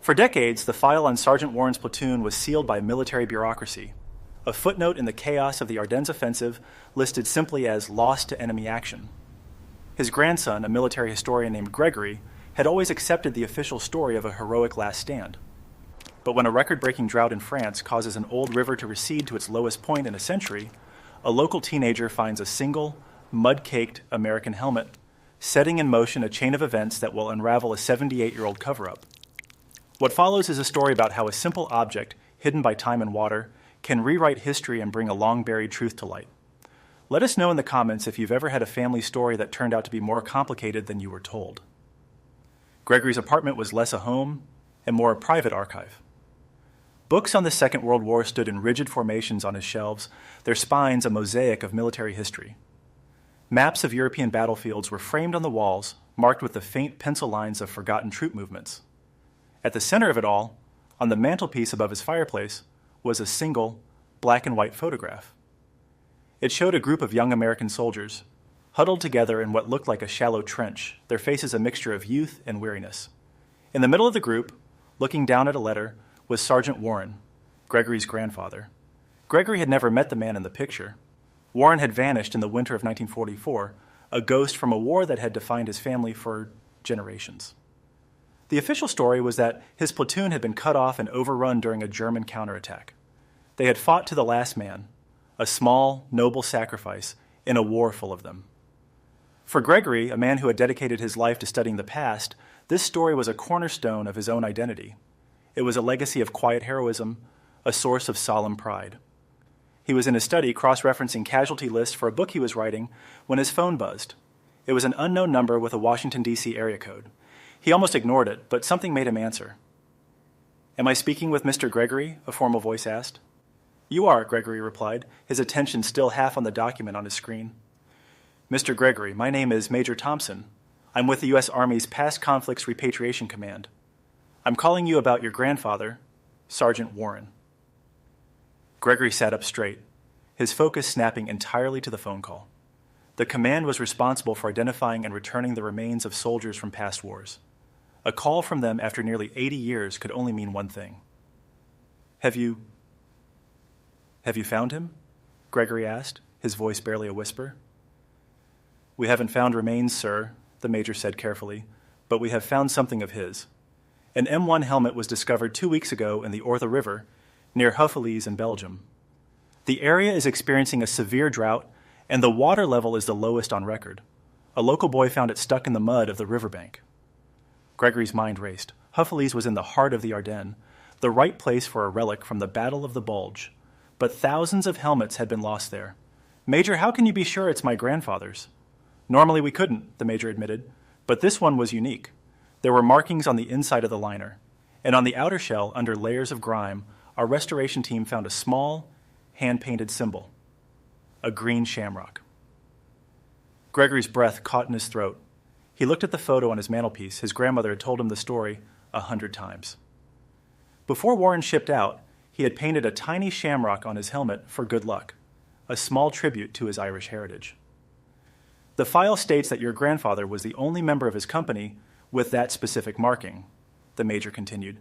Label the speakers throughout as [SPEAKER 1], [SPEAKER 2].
[SPEAKER 1] For decades, the file on Sergeant Warren's platoon was sealed by military bureaucracy. A footnote in the chaos of the Ardennes offensive listed simply as lost to enemy action. His grandson, a military historian named Gregory, had always accepted the official story of a heroic last stand. But when a record-breaking drought in France causes an old river to recede to its lowest point in a century, a local teenager finds a single, mud-caked American helmet, setting in motion a chain of events that will unravel a 78-year-old cover-up. What follows is a story about how a simple object, hidden by time and water, can rewrite history and bring a long-buried truth to light. Let us know in the comments if you've ever had a family story that turned out to be more complicated than you were told. Gregory's apartment was less a home and more a private archive. Books on the Second World War stood in rigid formations on his shelves, their spines a mosaic of military history. Maps of European battlefields were framed on the walls, marked with the faint pencil lines of forgotten troop movements. At the center of it all, on the mantelpiece above his fireplace, was a single, black and white photograph. It showed a group of young American soldiers, huddled together in what looked like a shallow trench, their faces a mixture of youth and weariness. In the middle of the group, looking down at a letter, was Sergeant Warren, Gregory's grandfather. Gregory had never met the man in the picture. Warren had vanished in the winter of 1944, a ghost from a war that had defined his family for generations. The official story was that his platoon had been cut off and overrun during a German counterattack. They had fought to the last man, a small, noble sacrifice in a war full of them. For Gregory, a man who had dedicated his life to studying the past, this story was a cornerstone of his own identity. It was a legacy of quiet heroism, a source of solemn pride. He was in his study cross-referencing casualty lists for a book he was writing when his phone buzzed. It was an unknown number with a Washington, D.C. area code. He almost ignored it, but something made him answer. "Am I speaking with Mr. Gregory?" a formal voice asked. "You are," Gregory replied, his attention still half on the document on his screen. "Mr. Gregory, my name is Major Thompson. I'm with the U.S. Army's Past Conflicts Repatriation Command. I'm calling you about your grandfather, Sergeant Warren." Gregory sat up straight, his focus snapping entirely to the phone call. The command was responsible for identifying and returning the remains of soldiers from past wars. A call from them after nearly 80 years could only mean one thing. Have you found him?" Gregory asked, his voice barely a whisper. "We haven't found remains, sir," the major said carefully, "but we have found something of his. An M1 helmet was discovered 2 weeks ago in the Orthe River, near Houffalize in Belgium. The area is experiencing a severe drought, and the water level is the lowest on record. A local boy found it stuck in the mud of the riverbank." Gregory's mind raced. Houffalize was in the heart of the Ardennes, the right place for a relic from the Battle of the Bulge. But thousands of helmets had been lost there. "Major, how can you be sure it's my grandfather's?" "Normally we couldn't," the major admitted, "but this one was unique. There were markings on the inside of the liner, and on the outer shell, under layers of grime, our restoration team found a small, hand-painted symbol, a green shamrock." Gregory's breath caught in his throat. He looked at the photo on his mantelpiece. His grandmother had told him the story 100 times. Before Warren shipped out, he had painted a tiny shamrock on his helmet for good luck, a small tribute to his Irish heritage. "The file states that your grandfather was the only member of his company with that specific marking," the major continued.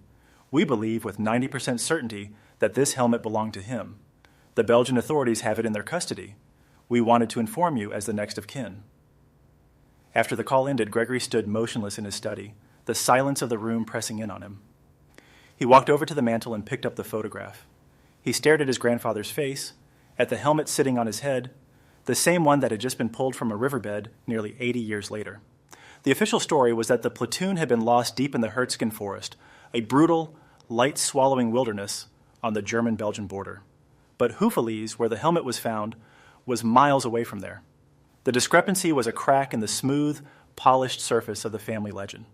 [SPEAKER 1] "We believe with 90% certainty that this helmet belonged to him. The Belgian authorities have it in their custody. We wanted to inform you as the next of kin." After the call ended, Gregory stood motionless in his study, the silence of the room pressing in on him. He walked over to the mantel and picked up the photograph. He stared at his grandfather's face, at the helmet sitting on his head, the same one that had just been pulled from a riverbed nearly 80 years later. The official story was that the platoon had been lost deep in the Hertzgen forest, a brutal, light-swallowing wilderness on the German-Belgian border. But Houffalize, where the helmet was found, was miles away from there. The discrepancy was a crack in the smooth, polished surface of the family legend.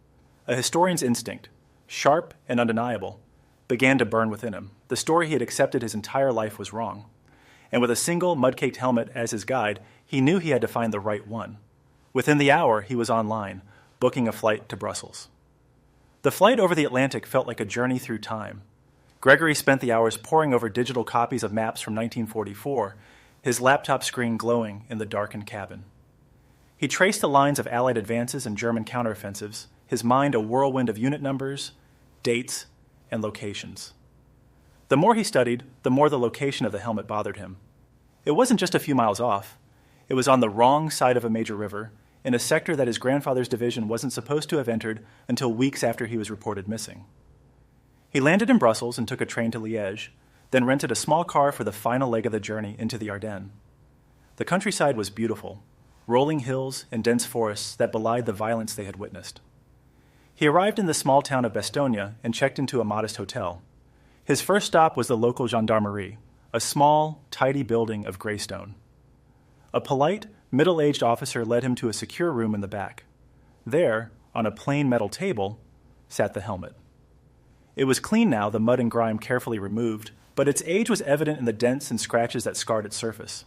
[SPEAKER 1] A historian's instinct, sharp and undeniable, began to burn within him. The story he had accepted his entire life was wrong. And with a single mud-caked helmet as his guide, he knew he had to find the right one. Within the hour, he was online, booking a flight to Brussels. The flight over the Atlantic felt like a journey through time. Gregory spent the hours poring over digital copies of maps from 1944, his laptop screen glowing in the darkened cabin. He traced the lines of Allied advances and German counteroffensives, his mind a whirlwind of unit numbers, dates, and locations. The more he studied, the more the location of the helmet bothered him. It wasn't just a few miles off. It was on the wrong side of a major river, in a sector that his grandfather's division wasn't supposed to have entered until weeks after he was reported missing. He landed in Brussels and took a train to Liège, then rented a small car for the final leg of the journey into the Ardennes. The countryside was beautiful, rolling hills and dense forests that belied the violence they had witnessed. He arrived in the small town of Bastogne and checked into a modest hotel. His first stop was the local gendarmerie, a small, tidy building of gray stone. A polite, middle-aged officer led him to a secure room in the back. There, on a plain metal table, sat the helmet. It was clean now, the mud and grime carefully removed, but its age was evident in the dents and scratches that scarred its surface.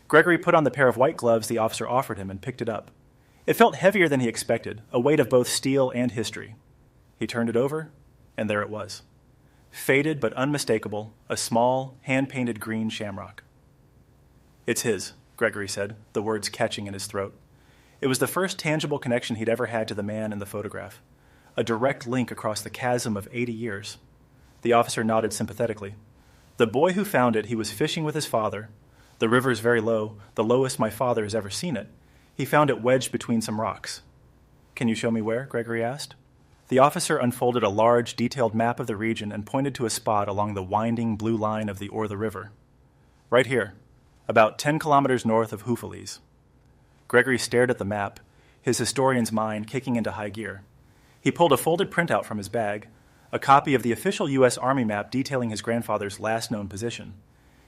[SPEAKER 1] Gregory put on the pair of white gloves the officer offered him and picked it up. It felt heavier than he expected, a weight of both steel and history. He turned it over, and there it was. Faded but unmistakable, a small, hand-painted green shamrock. "It's his," Gregory said, the words catching in his throat. It was the first tangible connection he'd ever had to the man in the photograph, a direct link across the chasm of 80 years. The officer nodded sympathetically. "The boy who found it, he was fishing with his father. The river is very low, the lowest my father has ever seen it. He found it wedged between some rocks." "Can you show me where?" Gregory asked. The officer unfolded a large, detailed map of the region and pointed to a spot along the winding blue line of the Orthe River. "Right here, about 10 kilometers north of Houffalize." Gregory stared at the map, his historian's mind kicking into high gear. He pulled a folded printout from his bag, a copy of the official U.S. Army map detailing his grandfather's last known position.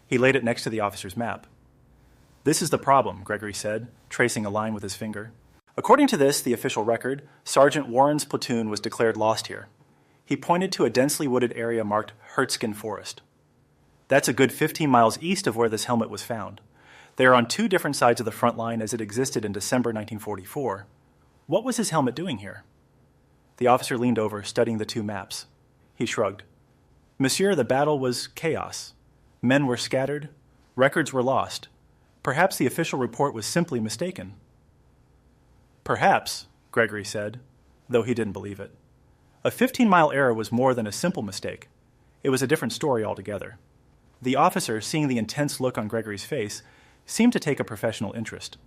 [SPEAKER 1] He laid it next to the officer's map. "This is the problem," Gregory said, tracing a line with his finger. According to this, the official record, Sergeant Warren's platoon was declared lost here. He pointed to a densely wooded area marked Hertzgen Forest. "That's a good 15 miles east of where this helmet was found. They are on two different sides of the front line as it existed in December 1944. What was his helmet doing here?" The officer leaned over, studying the two maps. He shrugged. "Monsieur, the battle was chaos. Men were scattered. Records were lost. Perhaps the official report was simply mistaken." "Perhaps," Gregory said, though he didn't believe it. A 15-mile error was more than a simple mistake. It was a different story altogether. The officer, seeing the intense look on Gregory's face, seemed to take a professional interest.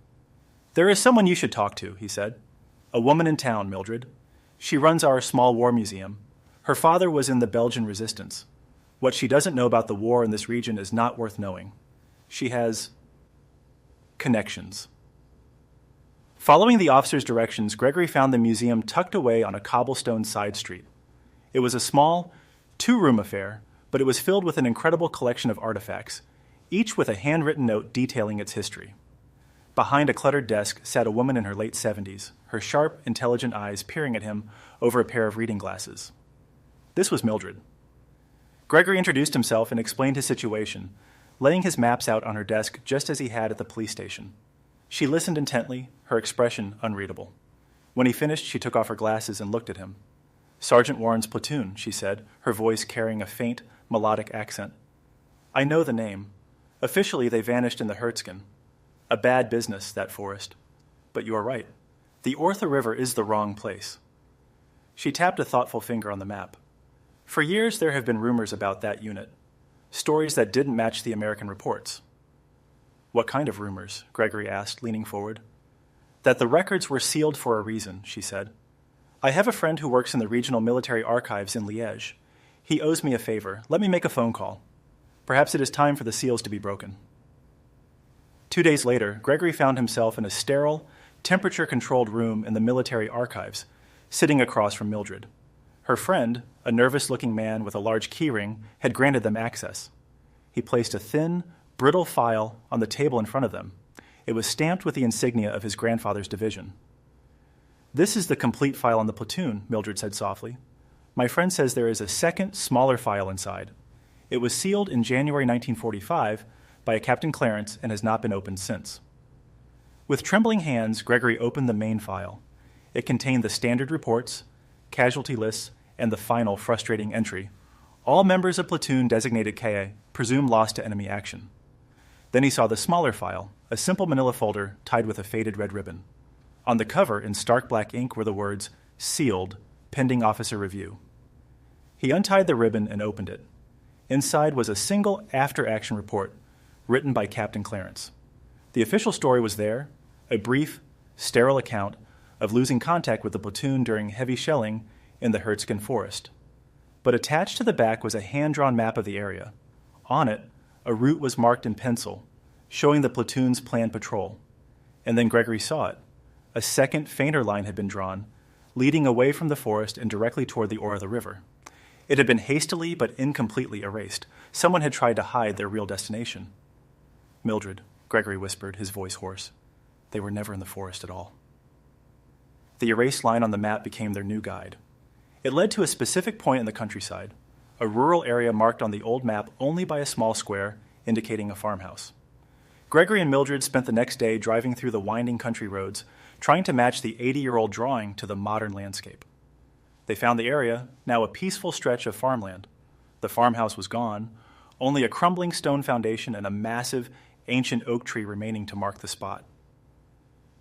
[SPEAKER 1] "There is someone you should talk to," he said. "A woman in town, Mildred. She runs our small war museum. Her father was in the Belgian resistance. What she doesn't know about the war in this region is not worth knowing. She has connections." Following the officer's directions, Gregory found the museum tucked away on a cobblestone side street. It was a small, two-room affair, but it was filled with an incredible collection of artifacts, each with a handwritten note detailing its history. Behind a cluttered desk sat a woman in her late 70s, her sharp, intelligent eyes peering at him over a pair of reading glasses. This was Mildred. Gregory introduced himself and explained his situation, laying his maps out on her desk just as he had at the police station. She listened intently, her expression unreadable. When he finished, she took off her glasses and looked at him. "Sergeant Warren's platoon," she said, her voice carrying a faint, melodic accent. "I know the name. Officially, they vanished in the Hertzgen. A bad business, that forest. But you are right. The Orthe River is the wrong place." She tapped a thoughtful finger on the map. "For years, there have been rumors about that unit. Stories that didn't match the American reports." "What kind of rumors?" Gregory asked, leaning forward. "That the records were sealed for a reason," she said. "I have a friend who works in the regional military archives in Liège. He owes me a favor. Let me make a phone call. Perhaps it is time for the seals to be broken." 2 days later, Gregory found himself in a sterile, temperature-controlled room in the military archives, sitting across from Mildred. Her friend, a nervous-looking man with a large keyring, had granted them access. He placed a thin, brittle file on the table in front of them. It was stamped with the insignia of his grandfather's division. "This is the complete file on the platoon," Mildred said softly. "My friend says there is a second, smaller file inside. It was sealed in January 1945 by a Captain Clarence and has not been opened since." With trembling hands, Gregory opened the main file. It contained the standard reports, casualty lists, and the final frustrating entry. "All members of platoon designated KA presumed lost to enemy action." Then he saw the smaller file, a simple manila folder tied with a faded red ribbon. On the cover, in stark black ink, were the words, "Sealed, pending officer review." He untied the ribbon and opened it. Inside was a single after-action report written by Captain Clarence. The official story was there, a brief, sterile account of losing contact with the platoon during heavy shelling in the Hertzgen forest. But attached to the back was a hand-drawn map of the area. On it, a route was marked in pencil, showing the platoon's planned patrol. And then Gregory saw it. A second, fainter line had been drawn, leading away from the forest and directly toward the Ore River. It had been hastily but incompletely erased. Someone had tried to hide their real destination. "Mildred," Gregory whispered, his voice hoarse. "They were never in the forest at all." The erased line on the map became their new guide. It led to a specific point in the countryside, a rural area marked on the old map only by a small square indicating a farmhouse. Gregory and Mildred spent the next day driving through the winding country roads, trying to match the 80-year-old drawing to the modern landscape. They found the area, now a peaceful stretch of farmland. The farmhouse was gone, only a crumbling stone foundation and a massive, ancient oak tree remaining to mark the spot.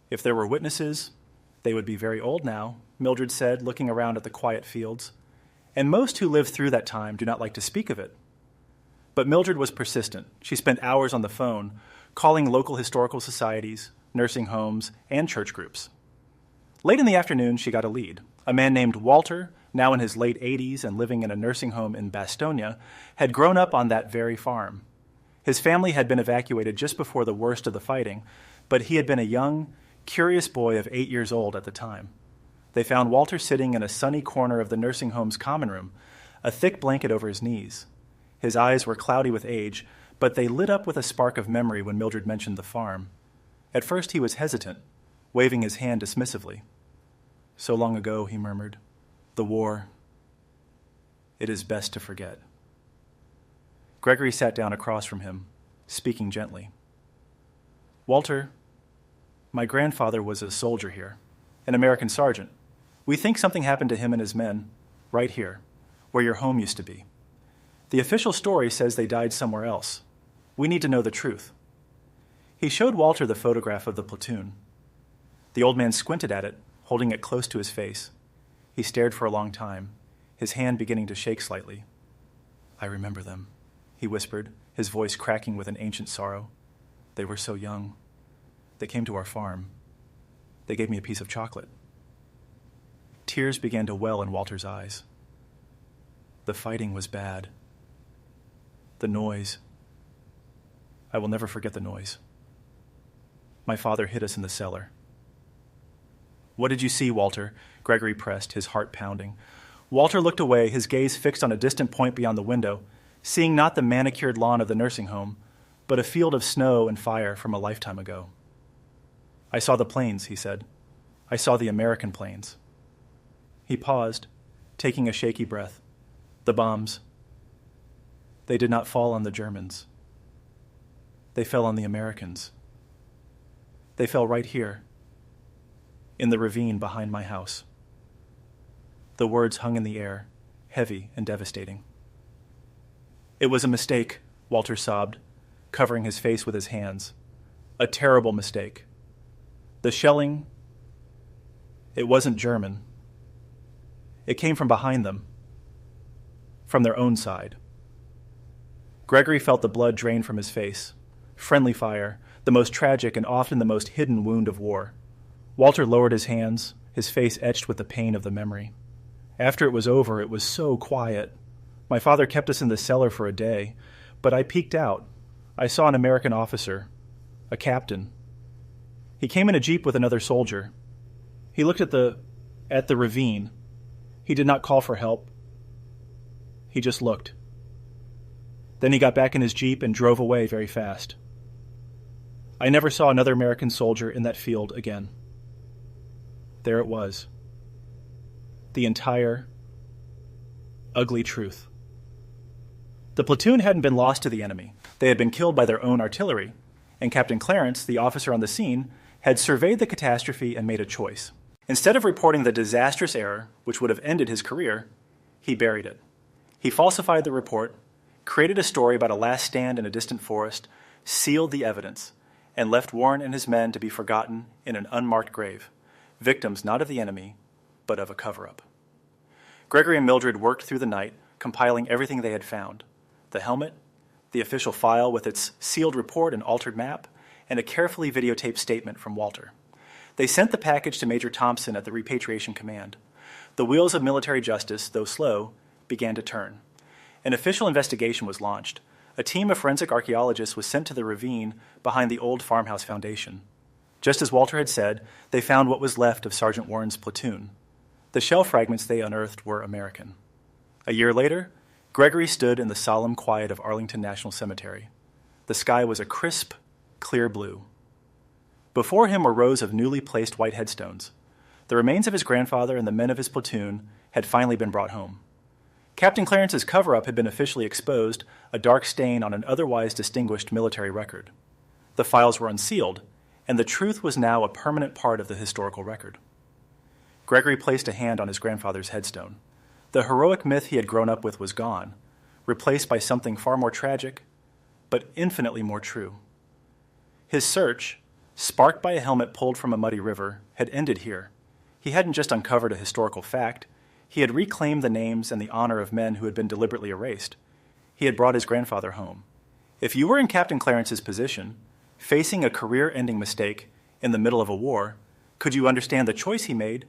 [SPEAKER 1] If there were witnesses, they would be very old now, Mildred said, looking around at the quiet fields. And most who lived through that time do not like to speak of it. But Mildred was persistent. She spent hours on the phone, calling local historical societies, nursing homes, and church groups. Late in the afternoon, she got a lead. A man named Walter, now in his late 80s and living in a nursing home in Bastogne, had grown up on that very farm. His family had been evacuated just before the worst of the fighting, but he had been a young, curious boy of 8 years old at the time. They found Walter sitting in a sunny corner of the nursing home's common room, a thick blanket over his knees. His eyes were cloudy with age, but they lit up with a spark of memory when Mildred mentioned the farm. At first he was hesitant, waving his hand dismissively. "So long ago," he murmured. "The war. It is best to forget." Gregory sat down across from him, speaking gently. "Walter, my grandfather was a soldier here, an American sergeant. We think something happened to him and his men, right here, where your home used to be. The official story says they died somewhere else. We need to know the truth." He showed Walter the photograph of the platoon. The old man squinted at it, holding it close to his face. He stared for a long time, his hand beginning to shake slightly. "I remember them," he whispered, his voice cracking with an ancient sorrow. "They were so young. They came to our farm. They gave me a piece of chocolate." Tears began to well in Walter's eyes. "The fighting was bad. The noise. I will never forget the noise. My father hid us in the cellar." "What did you see, Walter?" Gregory pressed, his heart pounding. Walter looked away, his gaze fixed on a distant point beyond the window, seeing not the manicured lawn of the nursing home, but a field of snow and fire from a lifetime ago. "I saw the planes," he said. "I saw the American planes." He paused, taking a shaky breath. "The bombs. They did not fall on the Germans. They fell on the Americans. They fell right here, in the ravine behind my house." The words hung in the air, heavy and devastating. "It was a mistake," Walter sobbed, covering his face with his hands. "A terrible mistake. The shelling, it wasn't German. It came from behind them, from their own side." Gregory felt the blood drain from his face. Friendly fire, the most tragic and often the most hidden wound of war. Walter lowered his hands, his face etched with the pain of the memory. "After it was over, it was so quiet. My father kept us in the cellar for a day, but I peeked out. I saw an American officer, a captain. He came in a jeep with another soldier. He looked at the ravine. He did not call for help. He just looked. Then he got back in his jeep and drove away very fast. I never saw another American soldier in that field again." There it was. The entire, ugly truth. The platoon hadn't been lost to the enemy. They had been killed by their own artillery, and Captain Clarence, the officer on the scene, had surveyed the catastrophe and made a choice. Instead of reporting the disastrous error, which would have ended his career, he buried it. He falsified the report, created a story about a last stand in a distant forest, sealed the evidence, and left Warren and his men to be forgotten in an unmarked grave, victims not of the enemy, but of a cover-up. Gregory and Mildred worked through the night, compiling everything they had found: the helmet, the official file with its sealed report and altered map, and a carefully videotaped statement from Walter. They sent the package to Major Thompson at the Repatriation Command. The wheels of military justice, though slow, began to turn. An official investigation was launched. A team of forensic archaeologists was sent to the ravine behind the old farmhouse foundation. Just as Walter had said, they found what was left of Sergeant Warren's platoon. The shell fragments they unearthed were American. A year later, Gregory stood in the solemn quiet of Arlington National Cemetery. The sky was a crisp, clear blue. Before him were rows of newly placed white headstones. The remains of his grandfather and the men of his platoon had finally been brought home. Captain Clarence's cover-up had been officially exposed, a dark stain on an otherwise distinguished military record. The files were unsealed, and the truth was now a permanent part of the historical record. Gregory placed a hand on his grandfather's headstone. The heroic myth he had grown up with was gone, replaced by something far more tragic, but infinitely more true. His search, sparked by a helmet pulled from a muddy river, had ended here. He hadn't just uncovered a historical fact. He had reclaimed the names and the honor of men who had been deliberately erased. He had brought his grandfather home. If you were in Captain Clarence's position, facing a career-ending mistake in the middle of a war, could you understand the choice he made,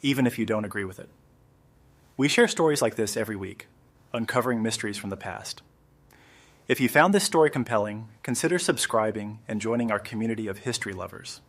[SPEAKER 1] even if you don't agree with it? We share stories like this every week, uncovering mysteries from the past. If you found this story compelling, consider subscribing and joining our community of history lovers.